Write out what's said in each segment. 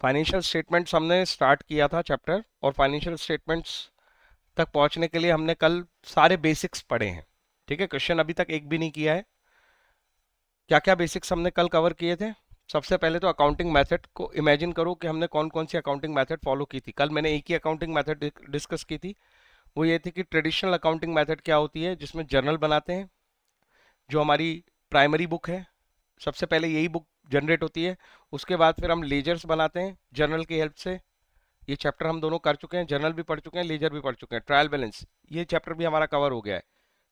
Financial statements हमने start किया था चैप्टर, और फाइनेंशियल स्टेटमेंट्स तक पहुंचने के लिए हमने कल सारे बेसिक्स पढ़े हैं। ठीक है, क्वेश्चन अभी तक एक भी नहीं किया है। क्या क्या बेसिक्स हमने कल कवर किए थे? सबसे पहले तो अकाउंटिंग मेथड को इमेजिन करो कि हमने कौन कौन सी अकाउंटिंग मेथड फॉलो की थी। कल मैंने एक ही अकाउंटिंग मेथड डिस्कस की थी, वो ये थी कि ट्रेडिशनल अकाउंटिंग मेथड क्या होती है, जिसमें जर्नल बनाते हैं, जो हमारी प्राइमरी बुक है। सबसे पहले यही बुक जनरेट होती है, उसके बाद फिर हम लेजर्स बनाते हैं जर्नल की हेल्प से। ये चैप्टर हम दोनों कर चुके हैं, जर्नल भी पढ़ चुके हैं, लेजर भी पढ़ चुके हैं। ट्रायल बैलेंस, ये चैप्टर भी हमारा कवर हो गया है।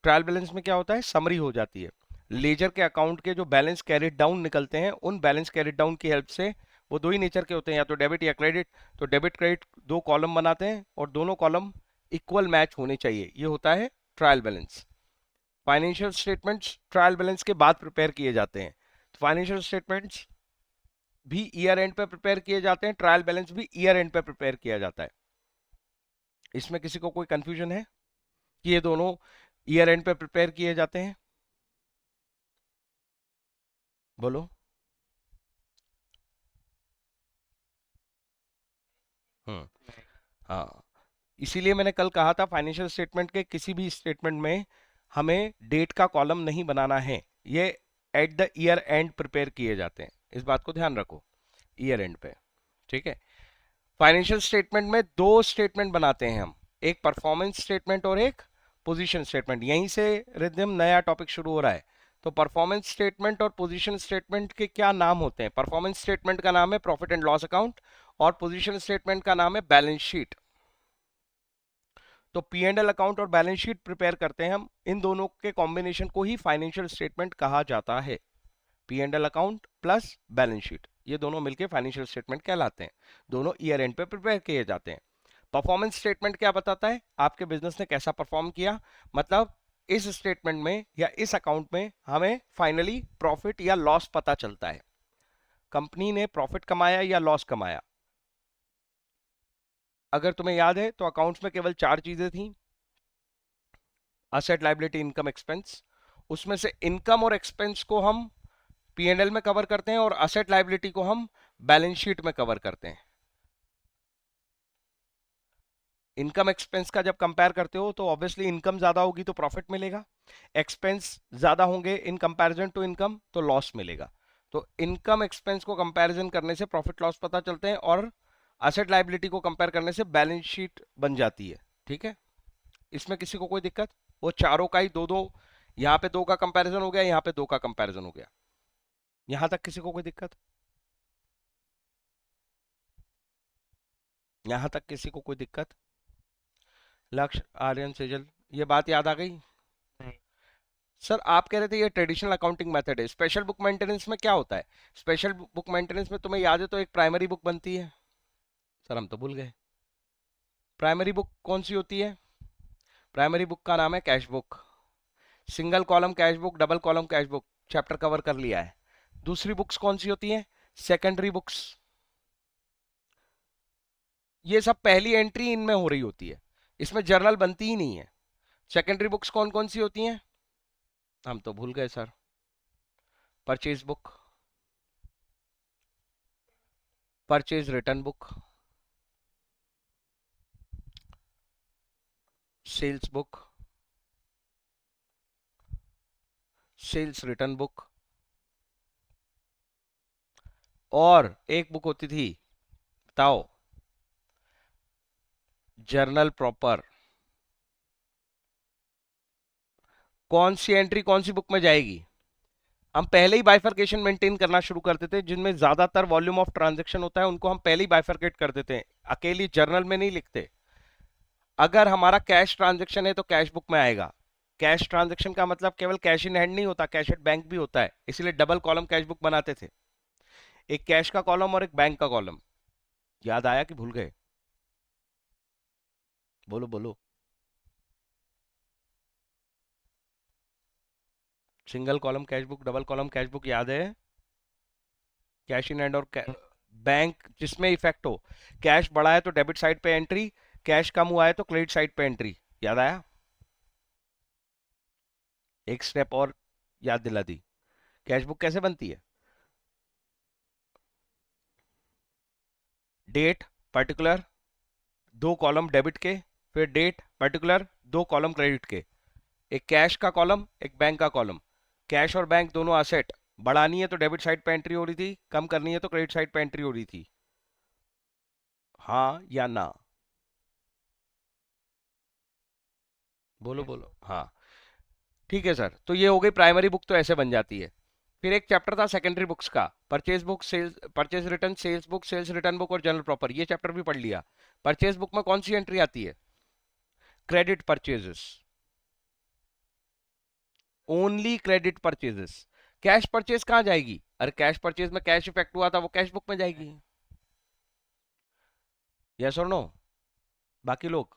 ट्रायल बैलेंस में क्या होता है, समरी हो जाती है। लेजर के अकाउंट के जो बैलेंस कैरिड डाउन निकलते हैं, उन बैलेंस कैरिड डाउन की हेल्प से, वो दो ही नेचर के होते हैं, या तो डेबिट या क्रेडिट, तो डेबिट क्रेडिट दो कॉलम बनाते हैं और दोनों कॉलम इक्वल मैच होने चाहिए, ये होता है trial balance. Financial statements trial balance के बाद प्रिपेयर किए जाते हैं। फाइनेंशियल स्टेटमेंट्स भी ईयर एंड पे प्रिपेयर किए जाते हैं, ट्रायल बैलेंस भी ईयर एंड पे प्रिपेयर किया जाता है। इसमें किसी को कोई कंफ्यूजन है कि ये दोनों ईयर एंड पे प्रिपेयर किए जाते हैं? बोलो। हम्म। हाँ, इसीलिए मैंने कल कहा था फाइनेंशियल स्टेटमेंट के किसी भी स्टेटमेंट में हमें डेट का कॉलम नहीं बनाना है, ये at the year and prepare किए जाते हैं, इस बात को ध्यान रखो, ईयर एंड पे। ठीक है, फाइनेंशियल स्टेटमेंट में दो स्टेटमेंट बनाते हैं हम, एक परफॉर्मेंस स्टेटमेंट और एक पोजीशन स्टेटमेंट। यहीं से रिदम नया टॉपिक शुरू हो रहा है। तो परफॉर्मेंस स्टेटमेंट और पोजीशन स्टेटमेंट के क्या नाम होते हैं? परफॉर्मेंस स्टेटमेंट का नाम है प्रॉफिट एंड लॉस अकाउंट, और पोजीशन स्टेटमेंट का नाम है बैलेंस शीट। तो पी एंड एल अकाउंट और बैलेंस शीट प्रिपेयर करते हैं हम, इन दोनों के कॉम्बिनेशन को ही फाइनेंशियल स्टेटमेंट कहा जाता है। P and L account plus balance sheet, ये दोनों मिलकर फाइनेंशियल स्टेटमेंट कहलाते हैं। दोनों ईयर एंड पे प्रिपेयर किए जाते हैं। परफॉर्मेंस स्टेटमेंट क्या बताता है, आपके बिजनेस ने कैसा परफॉर्म किया, मतलब इस स्टेटमेंट में या इस अकाउंट में हमें फाइनली प्रॉफिट या लॉस पता चलता है, कंपनी ने प्रॉफिट कमाया या लॉस कमाया। अगर तुम्हें याद है तो अकाउंट्स में केवल चार चीजें थी, असेट लायबिलिटी इनकम एक्सपेंस। उसमें से इनकम और एक्सपेंस को हम पीएनएल में कवर करते हैं और असेट लायबिलिटी को हम बैलेंस शीट में कवर करते हैं। इनकम एक्सपेंस का जब कंपेयर करते हो तो ऑब्वियसली इनकम ज्यादा होगी तो प्रॉफिट मिलेगा, एक्सपेंस ज्यादा होंगे इन कंपैरिजन टू इनकम तो लॉस मिलेगा। तो इनकम एक्सपेंस को कंपैरिजन करने से प्रॉफिट लॉस पता चलते हैं, और असेट लायबिलिटी को कंपेयर करने से बैलेंस शीट बन जाती है। ठीक है, इसमें किसी को कोई दिक्कत? वो चारों का ही दो दो, यहाँ पे दो का कंपैरिजन हो गया, यहाँ पे दो का कंपैरिजन हो गया, यहां तक किसी को कोई दिक्कत? यहां तक किसी को कोई दिक्कत? लक्ष्य, आर्यन, सेजल, ये बात याद आ गई? नहीं। सर आप कह रहे थे ये ट्रेडिशनल अकाउंटिंग मेथड है, स्पेशल बुक मेंटेनेंस में क्या होता है? स्पेशल बुक मेंटेनेंस में तुम्हें याद है तो एक प्राइमरी बुक बनती है। सर हम तो भूल गए, प्राइमरी बुक कौन सी होती है? प्राइमरी बुक का नाम है cash book. Single column cash book, double column cash book, chapter cover कर लिया है। दूसरी बुक्स कौन सी होती हैं? Secondary books. ये सब पहली एंट्री इनमें हो रही होती है, इसमें जर्नल बनती ही नहीं है। सेकेंडरी बुक्स कौन कौन सी होती हैं? हम तो भूल गए sir. Purchase book, purchase return book, sales book, sales return book, और एक बुक होती थी, बताओ, जर्नल प्रॉपर। कौन सी एंट्री कौन सी बुक में जाएगी? हम पहले ही बाइफर्केशन मेंटेन करना शुरू कर देते हैं, जिनमें ज्यादातर वॉल्यूम ऑफ ट्रांजैक्शन होता है उनको हम पहले ही बाइफर्केट कर देते हैं, अकेली जर्नल में नहीं लिखते। अगर हमारा कैश ट्रांजैक्शन है तो कैश बुक में आएगा। कैश ट्रांजैक्शन का मतलब केवल कैश इन हैंड नहीं होता, कैश एट बैंक भी होता है, इसलिए डबल कॉलम कैश बुक बनाते थे, एक कैश का कॉलम और एक बैंक का कॉलम। याद आया कि भूल गए? बोलो बोलो। Single column cash book, double column cash book याद है? कैश इन हैंड और बैंक जिसमें इफेक्ट हो, कैश बढ़ा है तो डेबिट साइड पे एंट्री, कैश कम हुआ है तो क्रेडिट साइड पे एंट्री। याद आया? एक स्टेप और याद दिला दी। कैश बुक कैसे बनती है? डेट पर्टिकुलर, दो कॉलम डेबिट के, फिर डेट पर्टिकुलर, दो कॉलम क्रेडिट के, एक कैश का कॉलम, एक बैंक का कॉलम। कैश और बैंक दोनों असेट, बढ़ानी है तो डेबिट साइड पे एंट्री हो रही थी, कम करनी है तो क्रेडिट साइड पे एंट्री हो रही थी। हाँ या ना? बोलो बोलो हाँ। ठीक है सर, तो ये हो गई प्राइमरी बुक, तो ऐसे बन जाती है। फिर एक चैप्टर था सेकेंडरी बुक्स का, purchase book, sales, purchase return, sales book, sales return book और जनरल प्रॉपर, ये चैप्टर भी पढ़ लिया। परचेज बुक में कौन सी एंट्री आती है? Credit purchases, only credit purchases. Cash purchase कहाँ जाएगी? अरे कैश परचेज में कैश इफेक्ट हुआ था, वो कैश बुक में जाएगी। यस और नो? बाकी लोग,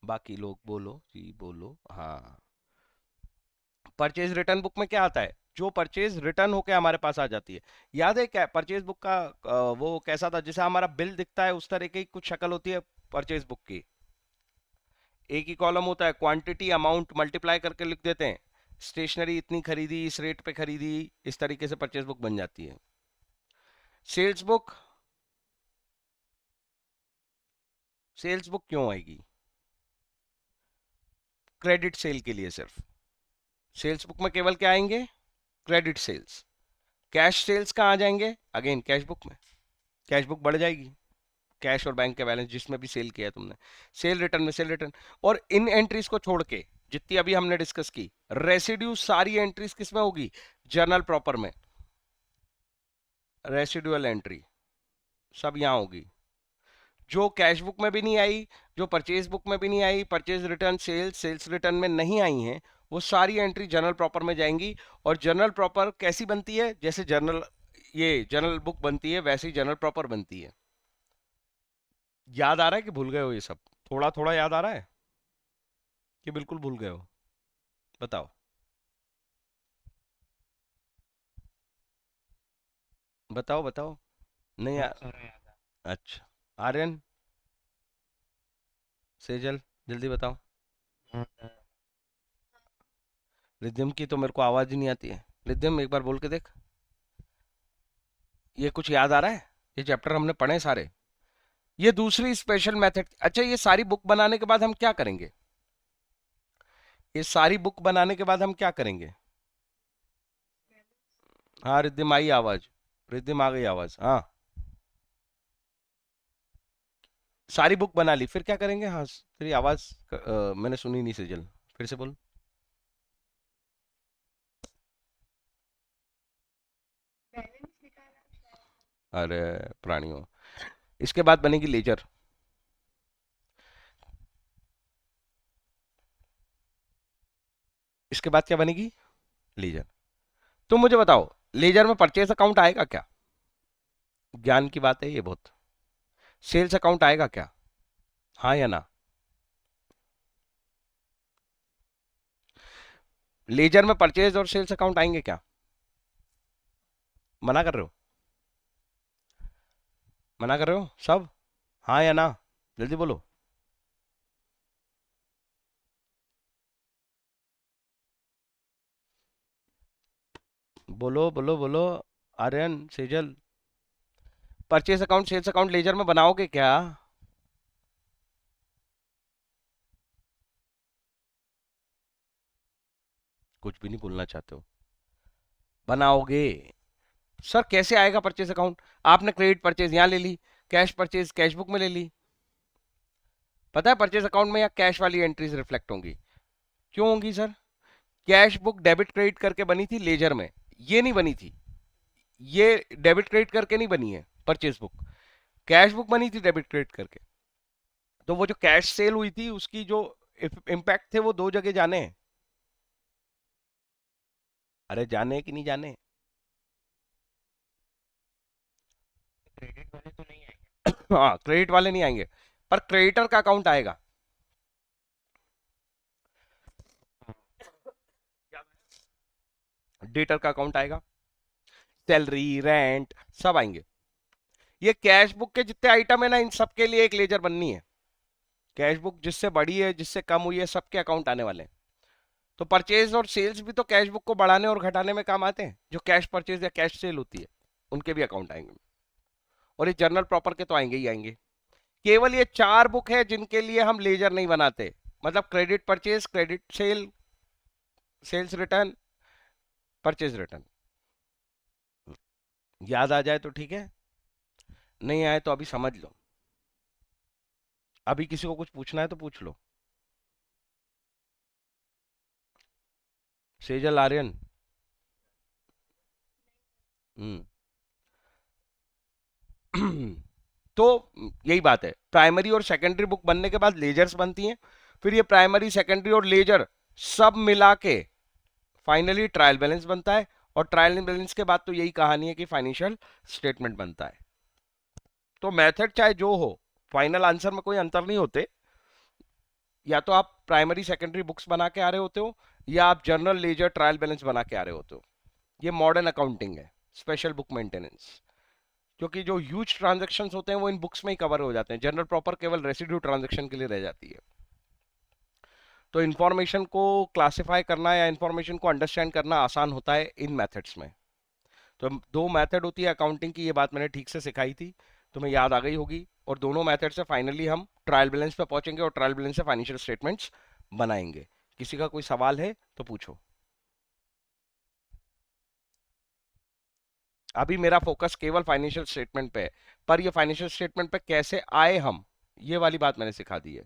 बाकी लोग बोलो जी, बोलो हाँ। परचेज रिटर्न बुक में क्या आता है? जो परचेज रिटर्न होके हमारे पास आ जाती है। याद है क्या परचेज बुक का वो कैसा था? जैसे हमारा बिल दिखता है उस तरह की कुछ शक्ल होती है परचेज बुक की। एक ही कॉलम होता है, क्वांटिटी अमाउंट मल्टीप्लाई करके लिख देते हैं, स्टेशनरी इतनी खरीदी, इस रेट पे खरीदी, इस तरीके से परचेज बुक बन जाती है। सेल्स बुक, सेल्स बुक क्यों आएगी? क्रेडिट सेल के लिए सिर्फ। सेल्स बुक में केवल क्या आएंगे? Credit sales. कैश सेल्स कहाँ आ जाएंगे? अगेन कैश बुक में। कैश बुक बढ़ जाएगी, कैश और बैंक का बैलेंस जिसमें भी सेल किया तुमने। सेल रिटर्न में सेल रिटर्न। और इन एंट्रीज को छोड़ के जितनी अभी हमने डिस्कस की, रेसिड्यू सारी एंट्रीज किस में होगी? जर्नल प्रॉपर में। रेसिडुअल एंट्री सब यहां होगी, जो कैश बुक में भी नहीं आई, जो परचेज बुक में भी नहीं आई, purchase return, sales, sales return में नहीं आई हैं, वो सारी एंट्री जनरल प्रॉपर में जाएंगी। और जनरल प्रॉपर कैसी बनती है? जैसे जनरल, ये जनरल बुक बनती है वैसे ही जनरल प्रॉपर बनती है। याद आ रहा है कि भूल गए हो ये सब? थोड़ा थोड़ा याद आ रहा है कि बिल्कुल भूल गए हो? बताओ। बताओ बताओ। नहीं यार। अच्छा, आर्यन, सेजल, जल्दी बताओ। रिद्धिम की तो मेरे को आवाज ही नहीं आती है। रिद्धिम एक बार बोल के देख। ये कुछ याद आ रहा है? ये चैप्टर हमने पढ़े सारे। ये दूसरी स्पेशल मेथड। अच्छा, ये सारी बुक बनाने के बाद हम क्या करेंगे? ये सारी बुक बनाने के बाद हम क्या करेंगे? हाँ रिद्धिम आई आवाज, रिद्धिम आ गई आवाज हाँ। सारी बुक बना ली, फिर क्या करेंगे? हाँ तेरी आवाज मैंने सुनी नहीं सेजल, फिर से बोल। अरे प्राणियों, इसके बाद बनेगी लेजर। इसके बाद क्या बनेगी? लेजर। तुम मुझे बताओ, लेजर में परचेस अकाउंट आएगा क्या? ज्ञान की बात है ये बहुत। सेल्स अकाउंट आएगा क्या? हाँ या ना? लेजर में परचेज और सेल्स अकाउंट आएंगे क्या? मना कर रहे हो? मना कर रहे हो सब? हाँ या ना? जल्दी बोलो। बोलो बोलो बोलो। Aryan, Sejal, purchase account sales account ledger में बनाओगे क्या? कुछ भी नहीं बोलना चाहते हो? बनाओगे? सर कैसे आएगा परचेस अकाउंट? आपने क्रेडिट परचेज यहाँ ले ली, कैश परचेज कैश बुक में ले ली। पता है परचेस अकाउंट में या कैश वाली एंट्रीज रिफ्लेक्ट होंगी? क्यों होंगी sir? Cash book debit credit करके बनी थी लेजर में, ये नहीं बनी थी। ये डेबिट क्रेडिट करके नहीं बनी है परचेस बुक, कैश बुक बनी थी डेबिट क्रेडिट करके। तो वो जो कैश सेल हुई थी उसकी जो इम्पैक्ट थे वो दो जगह जाने हैं। अरे जाने हैं कि नहीं जाने? हाँ क्रेडिट वाले नहीं आएंगे, पर क्रेडिटर का अकाउंट आएगा। डेटर का अकाउंट आएगा, सैलरी, रेंट, सब आएंगे। ये कैश बुक के जितने आइटम है ना, इन सब के लिए एक लेजर बननी है। कैश बुक जिससे बड़ी है जिससे कम हुई है सबके अकाउंट आने वाले हैं। तो परचेज और सेल्स भी तो कैश बुक को बढ़ाने और घटाने में काम आते हैं, जो कैश परचेज या कैश सेल होती है। उनके भी अकाउंट आएंगे, और ये जर्नल प्रॉपर के तो आएंगे ही आएंगे। केवल ये 4 बुक है जिनके लिए हम लेजर नहीं बनाते, मतलब credit purchase, credit sale, sales return, purchase return. याद आ जाए तो ठीक है, नहीं आए तो अभी समझ लो। अभी किसी को कुछ पूछना है तो पूछ लो। सेजल, आर्यन। हम्म। तो यही बात है, प्राइमरी और सेकेंडरी बुक बनने के बाद लेजर्स बनती हैं, फिर ये प्राइमरी, सेकेंडरी और लेजर सब मिला के फाइनली ट्रायल बैलेंस बनता है, और ट्रायल बैलेंस के बाद तो यही कहानी है कि फाइनेंशियल स्टेटमेंट बनता है। तो मेथड चाहे जो हो, फाइनल आंसर में कोई अंतर नहीं होते। या तो आप प्राइमरी सेकेंडरी बुक्स बना के आ रहे होते हो, या आप जर्नल, लेजर, ट्रायल बैलेंस बना के आ रहे होते हो। ये मॉडर्न अकाउंटिंग है, स्पेशल बुक मेंटेनेंस। क्योंकि जो ह्यूज ट्रांजेक्शन होते हैं वो इन बुक्स में ही कवर हो जाते हैं, जनरल प्रॉपर केवल रेसिड्यू ट्रांजेक्शन के लिए रह जाती है। तो इन्फॉर्मेशन को क्लासिफाई करना या इन्फॉर्मेशन को अंडरस्टैंड करना आसान होता है इन मेथड्स में। तो दो मेथड होती है अकाउंटिंग की, ये बात मैंने ठीक से सिखाई थी, तुम्हें याद आ गई होगी। और दोनों मेथड से फाइनली हम ट्रायल बैलेंस पे पहुंचेंगे, और ट्रायल बैलेंस से फाइनेंशियल स्टेटमेंट्स बनाएंगे। किसी का कोई सवाल है तो पूछो। अभी मेरा फोकस केवल फाइनेंशियल स्टेटमेंट पे है, पर ये फाइनेंशियल स्टेटमेंट पे कैसे आए हम, ये वाली बात मैंने सिखा दी है।